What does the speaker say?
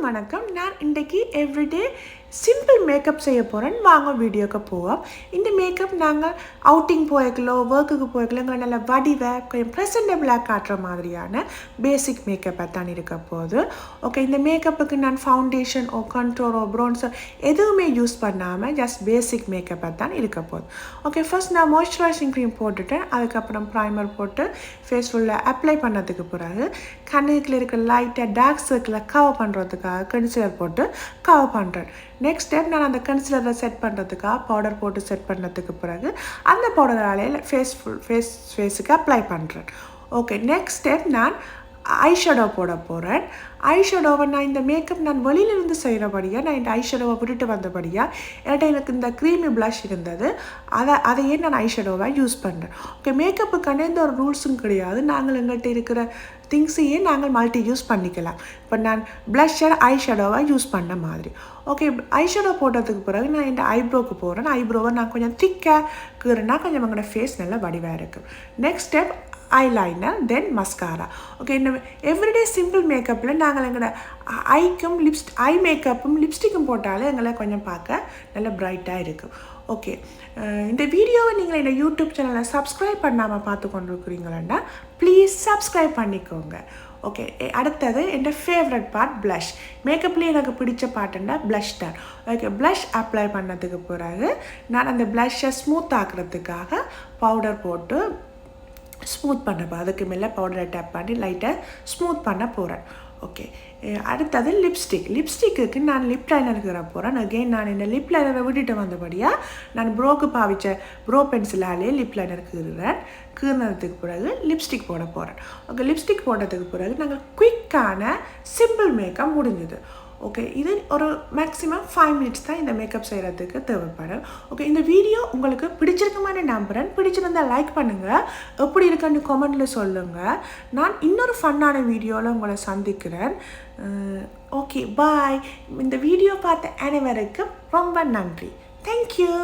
வணக்கம். நான் இன்றைக்கு எவ்ரிடே சிம்பிள் மேக்கப் செய்ய போகிறேன். வாங்க வீடியோக்கு போவோம். இந்த மேக்கப் நாங்கள் அவுட்டிங் போய்க்கலோ ஒர்க்குக்கு போய்க்கலோ எங்களை நல்ல வடிவை கொஞ்சம் ப்ரெசன்டபிளாக காட்டுற மாதிரியான பேசிக் மேக்கப்பை தான் இருக்க போகுது. ஓகே, இந்த மேக்கப்புக்கு நான் ஃபவுண்டேஷன் ஓ கண்ட்ரோலோ ப்ரோன்ஸோ எதுவுமே யூஸ் பண்ணாமல் ஜஸ்ட் பேசிக் மேக்கப்பை தான் இருக்க போகுது. ஓகே, ஃபர்ஸ்ட் நான் மாய்ஸ்சரைசிங் க்ரீம் போட்டுட்டேன். அதுக்கப்புறம் ப்ரைமர் போட்டு ஃபேஸ் ஃபுல்லாக அப்ளை பண்ணதுக்கு பிறகு கண்ணுக்குள்ள இருக்கிற லைட்டாக டார்க் சர்க்கிளை கவர் பண்ணுறதுக்காக கன்சிலர் போட்டு கவர் பண்ணுறேன். நெக்ஸ்ட் ஸ்டெப் நான் அந்த கன்சிலரை செட் பண்ணுறதுக்காக பவுடர் போட்டு செட் பண்ணதுக்கு பிறகு அந்த பவுடராலே ஃபேஸுக்கு அப்ளை பண்ணுறேன். ஓகே, நெக்ஸ்ட் ஸ்டெப் நான் ஐஷேடோ போட போகிறேன். ஐஷேடோவை நான் இந்த மேக்கப் நான் வெளியிலிருந்து செய்கிறபடியாக நான் இந்த ஐஷேடோவை விட்டுட்டு வந்தபடியாக என்கிட்ட எனக்கு இந்த க்ரீமி ப்ளஷ் இருந்தது. அதையே நான் ஐஷேடோவாக யூஸ் பண்ணுறேன். ஓகே, மேக்கப்புக்கான எந்த ஒரு ரூல்ஸும் கிடையாது. நாங்கள் எங்கள்கிட்ட இருக்கிற திங்ஸையே நாங்கள் மல்டி யூஸ் பண்ணிக்கலாம். இப்போ நான் ப்ளஷர் ஐஷேடோவாக யூஸ் பண்ண மாதிரி. ஓகே, ஐஷேடோ போட்டதுக்கு பிறகு நான் இந்த ஐப்ரோவுக்கு போகிறேன். ஐப்ரோவை நான் கொஞ்சம் திக்காக கீறுனா கொஞ்சம் எங்களோட ஃபேஸ் நல்லா வடிவாக இருக்குது. நெக்ஸ்ட் ஸ்டெப் ஐலைனர், தென் மஸ்காரா. ஓகே, இந்த எவ்ரிடே சிம்பிள் மேக்கப்பில் நாங்கள் எங்களோட ஐக்கும் ஐ மேக்கப்பும் லிப்ஸ்டிக்கும் போட்டாலே எங்களை கொஞ்சம் பார்க்க நல்லா பிரைட்டாக இருக்கும். ஓகே, இந்த வீடியோவை நீங்கள் இந்த யூடியூப் சேனலை சப்ஸ்கிரைப் பண்ணாமல் பார்த்து கொண்டு இருக்கிறீங்களா ப்ளீஸ் சப்ஸ்கிரைப் பண்ணிக்கோங்க. ஓகே, அடுத்தது என் ஃபேவரட் பார்ட் ப்ளஷ். மேக்கப்லேயே எனக்கு பிடிச்ச பார்ட்டுன்னா ப்ளஷ் தான். ஓகே, ப்ளஷ் அப்ளை பண்ணதுக்கு பிறகு நான் அந்த ப்ளஷ்ஷை ஸ்மூத் ஆக்குறதுக்காக பவுடர் போட்டு ஸ்மூத் பண்ண அதுக்கு மேலே பவுடரை டேப் பண்ணி லைட்டாக ஸ்மூத் பண்ண போகிறேன். ஓகே, அடுத்தது லிப்ஸ்டிக்கு நான் லிப் லைனருக்கு போகிறேன். அகெயின் நான் இந்த லிப் லைனரை விட்டுட்டு வந்தபடியாக நான் ப்ரோக்கு பாவிச்ச ப்ரோ பென்சிலாலே லிப் லைனர் கீறினதுக்கு பிறகு லிப்ஸ்டிக் போட போகிறேன். ஓகே, லிப்ஸ்டிக் போட்டதுக்கு பிறகு நாங்கள் குயிக்கான சிம்பிள் மேக்கப் முடிஞ்சுது. ஓகே, இது ஒரு மேக்ஸிமம் 5 மினிட்ஸ் தான் இந்த மேக்கப் செய்கிறதுக்கு தேவைப்படும். ஓகே, இந்த வீடியோ உங்களுக்கு பிடிச்சிருக்குமான்னு நம்புகிறேன். பிடிச்சிருந்தால் லைக் பண்ணுங்கள், எப்படி இருக்குன்னு கமெண்டில் சொல்லுங்கள். நான் இன்னொரு ஃபன்னான வீடியோவில் உங்களை சந்திக்கிறேன். ஓகே, பாய். இந்த வீடியோ பார்த்த அனைவருக்கும் ரொம்ப நன்றி. தேங்க்யூ.